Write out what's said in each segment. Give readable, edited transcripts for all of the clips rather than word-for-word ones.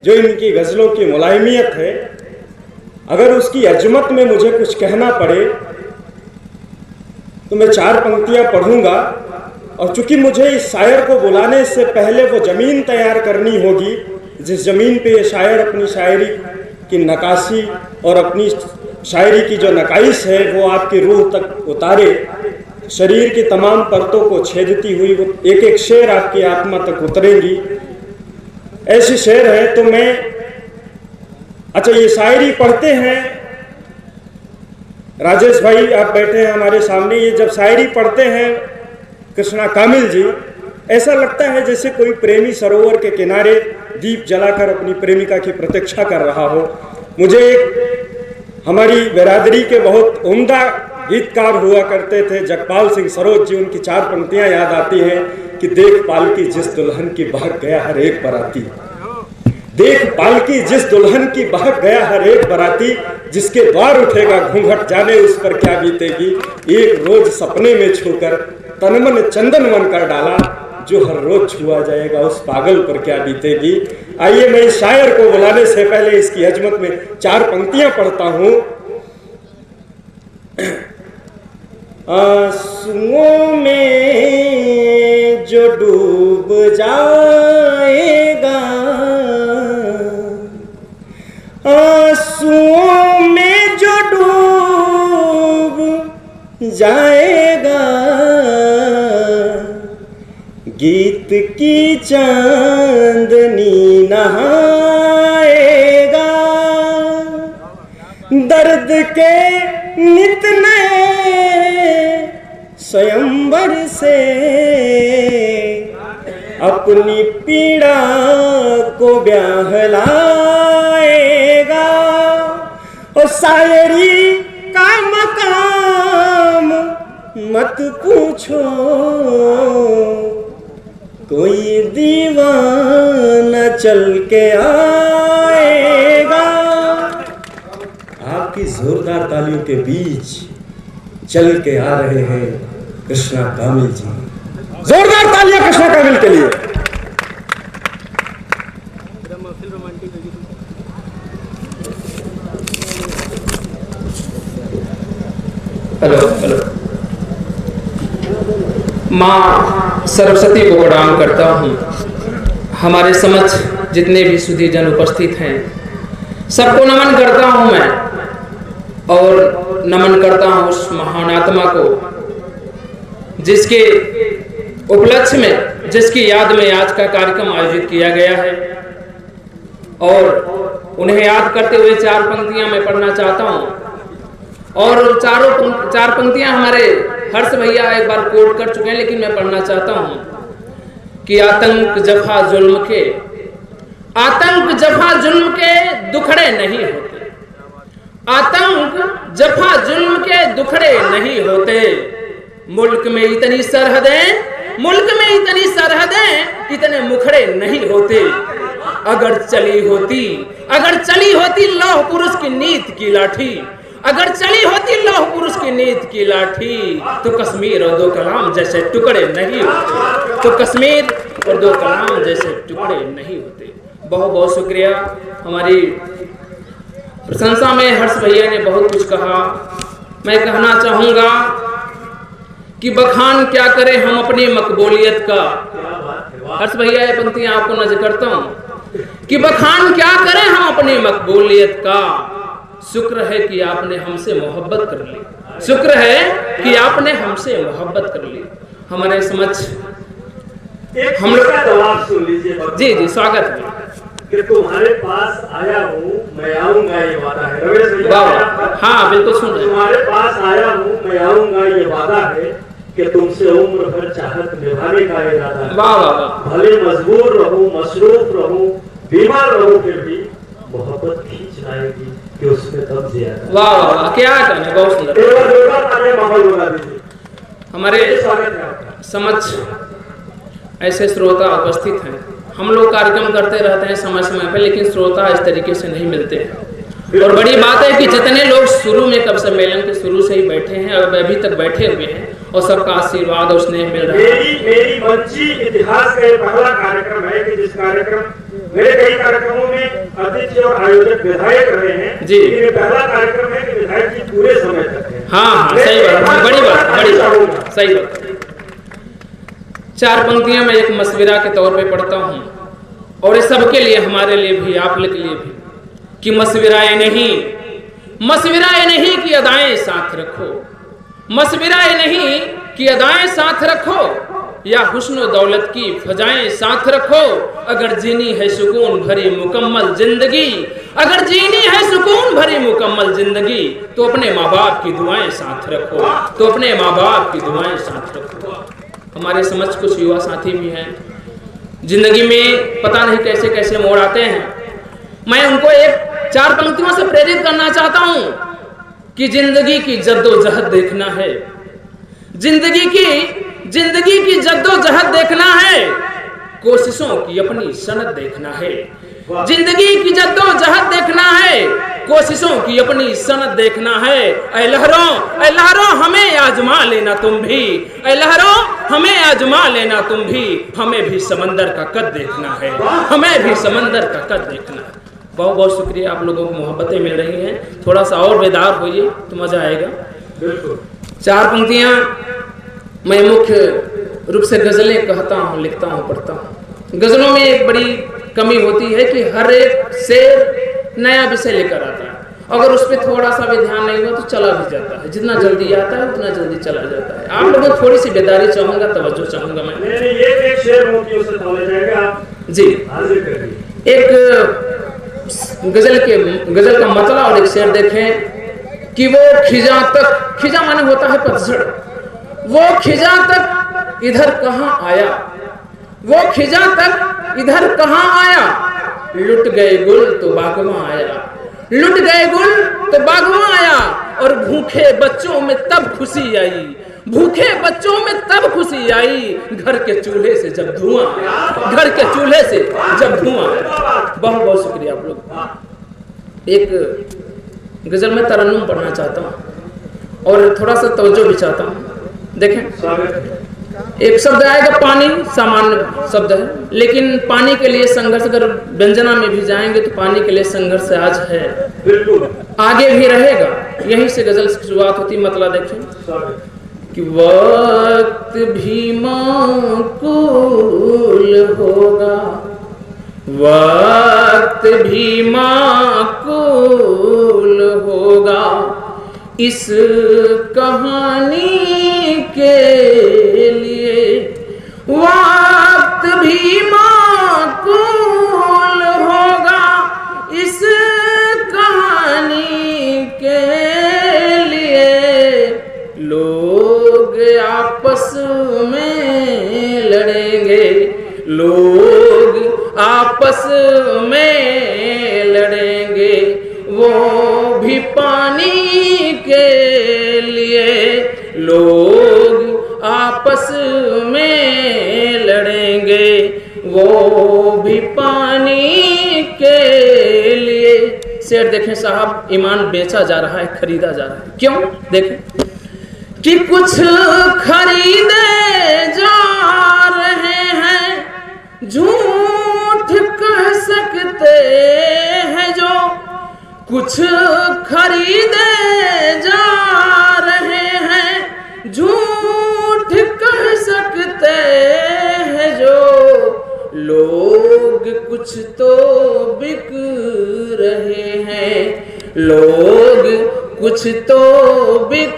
जो इनकी गज़लों की मुलायमियत है, अगर उसकी अजमत में मुझे कुछ कहना पड़े तो मैं 4 पंक्तियां पढ़ूंगा। और चूंकि मुझे इस शायर को बुलाने से पहले वो ज़मीन तैयार करनी होगी जिस ज़मीन पे ये शायर अपनी शायरी की नक्काशी और अपनी शायरी की जो नकाइश है वो आपकी रूह तक उतारे, शरीर की तमाम परतों को छेदती हुई वो एक एक शेर आपकी आत्मा तक उतरेंगी, ऐसी शेर है। तो मैं अच्छा ये शायरी पढ़ते हैं, राजेश भाई आप बैठे हैं हमारे सामने, ये जब शायरी पढ़ते हैं कृष्णा कामिल जी, ऐसा लगता है जैसे कोई प्रेमी सरोवर के किनारे दीप जलाकर अपनी प्रेमिका की प्रतीक्षा कर रहा हो। मुझे एक हमारी बिरादरी के बहुत उम्दा गीतकार हुआ करते थे जगपाल सिंह सरोज जी, उनकी 4 पंक्तियां याद आती हैं कि देख पालकी जिस दुल्हन की बहक गया हर एक बराती, देख पालकी जिस दुल्हन की बहक गया हर एक बराती, जिसके द्वार उठेगा घूंघट जाने उस पर क्या बीतेगी, एक रोज सपने में छूकर तनमन चंदन मन कर डाला, जो हर रोज छुआ जाएगा उस पागल पर क्या बीतेगी। आइए मैं इस शायर को बुलाने से पहले इसकी अजमत में 4 पंक्तियां पढ़ता हूं। आंसुओं में जो डूब जाएगा, आंसुओं में जो डूब जाएगा, गीत की चांदनी नहाएगा, दर्द के नित नए स्वयंवर से अपनी पीड़ा को ब्याह लाएगा। और शायरी का मकाम मत पूछो, कोई दीवाना चल के आएगा। आपकी जोरदार तालियों के बीच चल के आ रहे हैं कृष्णा कामिल जी। जोरदार तालियां कृष्णा कामिल के लिए। Hello hello. माँ सरस्वती को प्रणाम करता हूँ। हमारे समक्ष जितने भी सुधी जन उपस्थित हैं सबको नमन करता हूँ मैं, और नमन करता हूँ उस महान आत्मा को जिसके उपलक्ष्य में, जिसकी याद में आज का कार्यक्रम आयोजित किया गया है। और उन्हें याद करते हुए 4 पंक्तियां मैं पढ़ना चाहता हूँ। और 4 पंक्तियां हमारे हर्ष भैया एक बार कोट कर चुके हैं, लेकिन मैं पढ़ना चाहता हूँ कि आतंक जफा जुल्म के, आतंक जफा जुल्म के दुखड़े नहीं होते, आतंक जफा जुल्म के दुखड़े नहीं होते, मुल्क में इतनी सरहदें, मुल्क में इतनी सरहदें, इतने मुखड़े नहीं होते। अगर चली होती लौह पुरुष की नीत की लाठी, अगर चली होती लौह पुरुष की नीत की लाठी, तो कश्मीर और 2 कलाम जैसे टुकड़े नहीं होते, तो कश्मीर और 2 कलाम जैसे टुकड़े नहीं होते। बहुत बहुत शुक्रिया। हमारी प्रशंसा में हर्ष भैया ने बहुत कुछ कहा। मैं कहना चाहूंगा कि बखान क्या करें हम अपनी मकबूलियत का। हर्ष भैया ये पंक्तियां आपको नजर करता हूं कि बखान क्या करें हम अपनी मकबूलियत का, शुक्र है कि आपने हमसे मोहब्बत कर ली, शुक्र है कि आपने हमसे मोहब्बत कर ली। हमारे समक्ष हम लोग का जवाब सुन लीजिए। जी जी स्वागत है कि तुम्हारे पास आया हूँ मैं आऊंगा ये वादा है। रमेश भैया, हाँ बिल्कुल सुन रहे। तुम्हारे पास आया हूँ मैं आऊंगा ये वादा है कि तुमसे उम्र भर चाहत निभाने का इरादा है। वाह वाह वाह। भले मजबूर रहूं, मसरूफ रहूं, बीमार रहूं, फिर भी मोहब्बत खींच लाएगी कि उसमें दम ज्यादा। वाह वाह वाह, क्या कहना, बहुत सुंदर। माहौल बना दीजिए। हमारे समक्ष ऐसे श्रोता उपस्थित हैं। हम लोग कार्यक्रम करते रहते हैं समय समय पर, लेकिन श्रोता इस तरीके से नहीं मिलते हैं। और बड़ी बात है कि जितने लोग शुरू में कब सम्मेलन के शुरू से ही बैठे हैं और अभी तक बैठे हुए हैं, और सबका आशीर्वाद और स्नेह मिल रहा है। मेरी मंची इतिहास का पहला कार्यक्रम है कि जिस कार्यक्रम, मेरे कई कार्यक्रमों में आयोजक विधायक रहे हैं जी। लेकिन ये पहला कार्यक्रम है कि विधायक जी पूरे समय तक है। हाँ, सही बात, बड़ी बात, सही बात। 4 पंक्तियां मैं एक मशविरा के तौर पे पढ़ता हूँ, और ये सबके लिए, हमारे लिए भी, आप लोग के लिए भी, कि मशविराए नहीं कि अदाएं साथ रखो, मशविराए नहीं कि अदाएं साथ रखो, या हुस्न दौलत की फजाएं साथ रखो। अगर जीनी है सुकून भरी मुकम्मल जिंदगी, अगर जीनी है सुकून भरी मुकम्मल जिंदगी, तो अपने माँ बाप की दुआएं साथ रखो, तो अपने माँ बाप की दुआएं साथ रखो। हमारे समझ कुछ युवा साथी भी हैं, जिंदगी में पता नहीं कैसे कैसे मोड़ आते हैं। मैं उनको एक 4 पंक्तियों से प्रेरित करना चाहता हूं कि जिंदगी की जद्दोजहद देखना है, जिंदगी की जद्दोजहद देखना है, कोशिशों की अपनी सनद देखना है। जिंदगी की जद्दोजहद देखना है, कोशिशों की अपनी सनद देखना है। ऐ लहरों हमें आजमा लेना तुम भी, ऐ लहरों हमें आजमा लेना तुम भी, हमें भी समंदर का कद देखना है, हमें भी समंदर का कद देखना है। बहुत बहुत शुक्रिया, आप लोगों को मोहब्बतें मिल रही हैं, थोड़ा सा और बेदार होइए तो मजा आएगा। बिल्कुल। 4 पंक्तियां मैं मुख्य रूप से गजलें कहता हूँ, लिखता हूँ, पढ़ता हूँ। गजलों में एक बड़ी कमी होती है कि हर एक शेर नया विषय लेकर आता है, अगर उस पर थोड़ा सा भी ध्यान नहीं हुआ तो चला भी जाता है, जितना जल्दी आता है उतना जल्दी चला जाता है। आप लोगों को थोड़ी सी बेदारी चाहूंगा, तवज्जो चाहूंगा मैं। ये एक शेर मोतियों से तोले जाएगा, आप जी हाजिर करिए। एक गजल का मतला और एक शेर देखें कि वो खिजा माने होता है पतझड़, वो खिजा तक इधर कहां आया, वो खिजा तक इधर कहां आया, लुट गए गुल तो बागवां आया, लुट गए गुल तो बागवां आया, और भूखे बच्चों में तब खुशी आई, भूखे बच्चों में तब खुशी आई, घर के चूल्हे से जब धुआं, घर के चूल्हे से जब धुआं। बहुत बहुत शुक्रिया आप लोग। एक गजल में तरन्नुम पढ़ना चाहता हूँ और थोड़ा सा तवज्जो भी चाहता हूँ। देखें, एक शब्द आएगा पानी, सामान्य शब्द है, लेकिन पानी के लिए संघर्ष, अगर व्यंजना में भी जाएंगे तो पानी के लिए संघर्ष आज है, बिल्कुल आगे भी रहेगा। यहीं से गजल की शुरुआत होती। मतलब देखें कि वक्त भी माकूल होगा, वक्त भी माकूल होगा, इस कहानी के लिए वक्त भी माकूल होगा, इस कहानी के लिए लोग आपस में लड़ेंगे, लोग आपस में लड़ेंगे, वो भी पानी के लिए, लोग आपस में लड़ेंगे, वो भी पानी के लिए। शेर देखें साहब, ईमान बेचा जा रहा है, खरीदा जा रहा है। क्यों? देखें कि कुछ खरीदे जा रहे हैं, झूठ कह सकते हैं जो, कुछ खरीदे जा रहे हैं, झूठ कह सकते हैं जो, लोग कुछ तो बिक रहे हैं, लोग कुछ तो बिक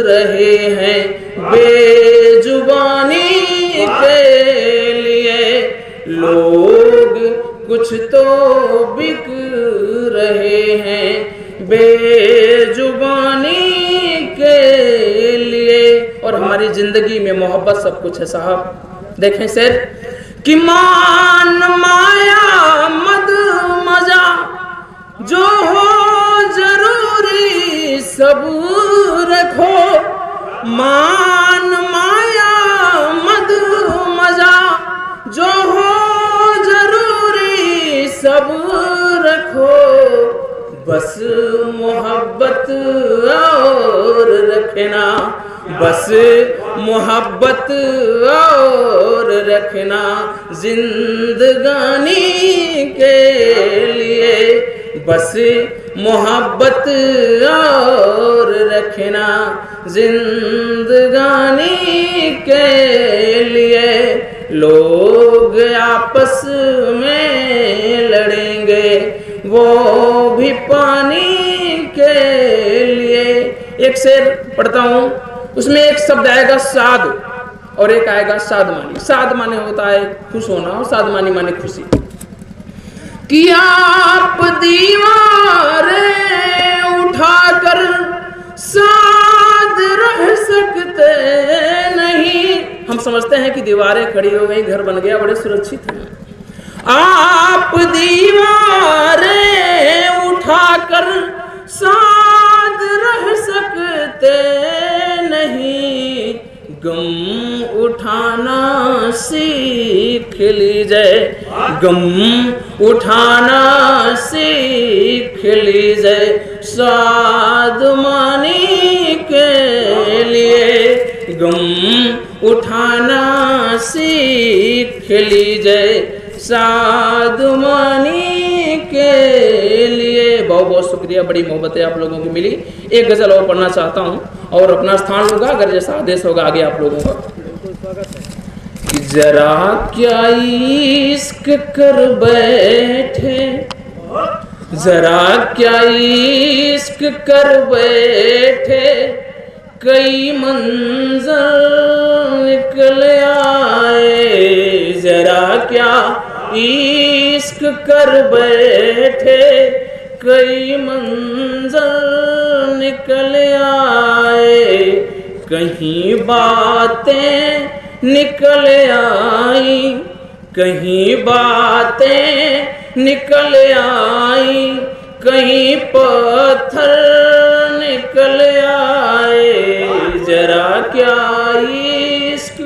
रहे हैं, बेजुबानी के लिए, लोग कुछ तो बिक रहे हैं, बेजुबानी के लिए। और हमारी जिंदगी में मोहब्बत सब कुछ है साहब। देखें शेर कि मान माया मद मजा जो हो जरूरी सब रखो, मान माया मद मजा जो हो जरूरी सब रखो, बस मोहब्बत और रखना, बस मोहब्बत और रखना, जिंदगानी के लिए बस मोहब्बत और रखना जिंदगानी के लिए। लोग आपस में लड़ेंगे वो भी पानी के लिए। एक शेर पढ़ता हूँ, उसमें एक शब्द आएगा साध और एक आएगा साधमानी। साध माने होता है खुश होना और साधमानी माने खुशी। कि आप दीवारें उठाकर साध रह सकते नहीं। हम समझते हैं कि दीवारें खड़ी हो गई, घर बन गया, बड़े सुरक्षित हैं। आप दीवारें उठाकर साध रह सकते नहीं। गम उठाना सीख लीजिए, गम उठाना सीख लीजिए साधमानी के लिए। गम उठाना सीख लीजिए साधमानी के लिए। बहुत बहुत शुक्रिया, बड़ी मोहब्बतें आप लोगों की मिली। एक गजल और पढ़ना चाहता हूँ और अपना स्थान लूंगा, अगर जैसा आदेश होगा आगे आप लोगों का। कि जरा क्या इश्क कर बैठे, जरा क्या इश्क कर बैठे, कई मंजर निकल आए। जरा क्या इश्क कर बैठे, कई मंजर निकल आए। कहीं बातें निकल आई, कहीं बातें निकल आई, कहीं पत्थर निकल आए। जरा क्या इश्क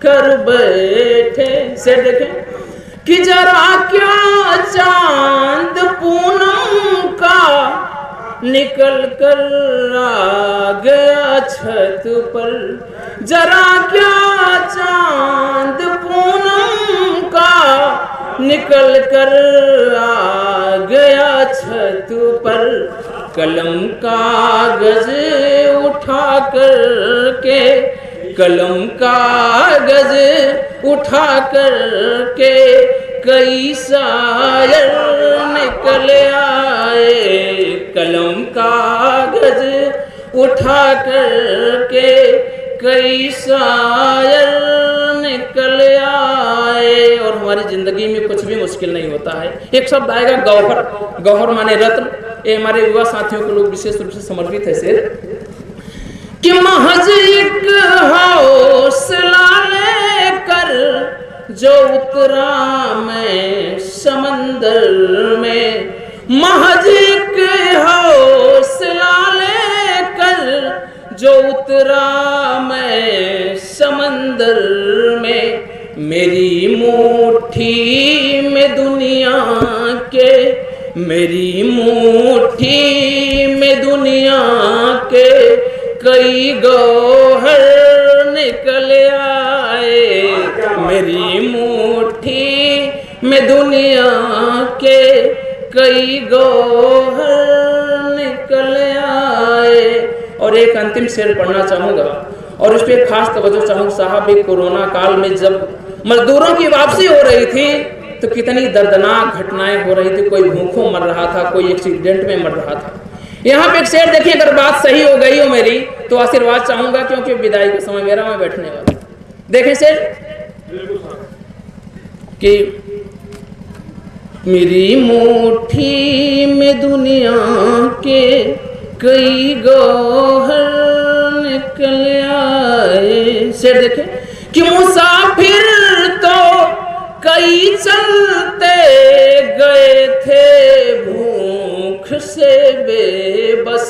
कर बैठे। से देखें कि जरा क्या चांद पूनम का निकल कर आ गया छत पर। जरा क्या चांद पूनम का निकल कर आ गया छत पर। कलम कागज उठा कर के, कलम कागज उठा कर के, कई शायर निकल आए। कलम कागज उठा कर के, कई शायर निकल आए। और हमारी जिंदगी में कुछ भी मुश्किल नहीं होता है। एक शब्द आएगा गौहर। गौहर माने रत्न। ये हमारे युवा साथियों को लोग विशेष रूप से समर्पित है। शेर कि महज एक हौसला लेकर जो उतरा मैं समंदर में। महज एक हौसला लेकर जो उतरा मैं समंदर में। मेरी मुट्ठी में दुनिया के, मेरी मुट्ठी में दुनिया के, कई गौहर निकल आए। मेरी मुट्ठी में दुनिया के, कई गौहर निकल आए। और एक अंतिम शेर पढ़ना चाहूँगा और उस पर खास तवज्जो चाहूँ। साहब, एक कोरोना काल में जब मजदूरों की वापसी हो रही थी तो कितनी दर्दनाक घटनाएं हो रही थी। कोई भूखों मर रहा था, कोई एक्सीडेंट में मर रहा था। यहाँ पे एक शेर देखिए, अगर बात सही हो गई हो मेरी तो आशीर्वाद चाहूंगा, क्योंकि विदाई का समय मेरा, मैं बैठने वाला। देखें शेर कि मेरी मुट्ठी में दुनिया के, कई गौहर निकल आए। शेर देखें कि मुसाफिर तो कई चलते गए थे भूख से बेबस।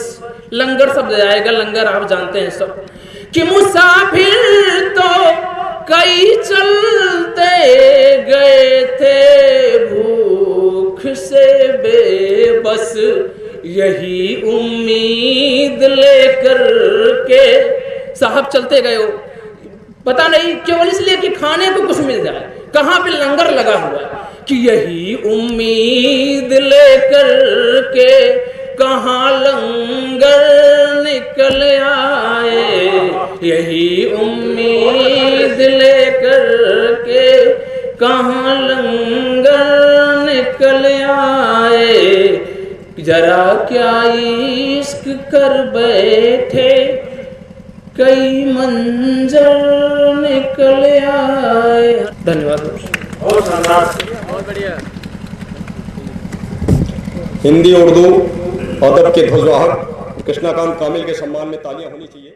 लंगर शब्द आएगा, लंगर आप जानते हैं सब। कि मुसाफिर तो कई चलते गए थे भूख से बेबस। यही उम्मीद लेकर के साहब चलते गए हो, पता नहीं केवल इसलिए कि खाने को कुछ मिल जाए। कहाँ पे लंगर लगा हुआ है, कि यही उम्मीद लेकर के कहाँ लंगर निकल आए, यही उम्मीद लेकर के कहाँ लंगर निकल आए। जरा क्या इश्क कर बैठे कई मंजर निकल आए। धन्यवाद। बहुत शानदार। हिंदी उर्दू अदब के ध्वजवाहक कृष्णाकांत कामिल के सम्मान में तालियां होनी चाहिए।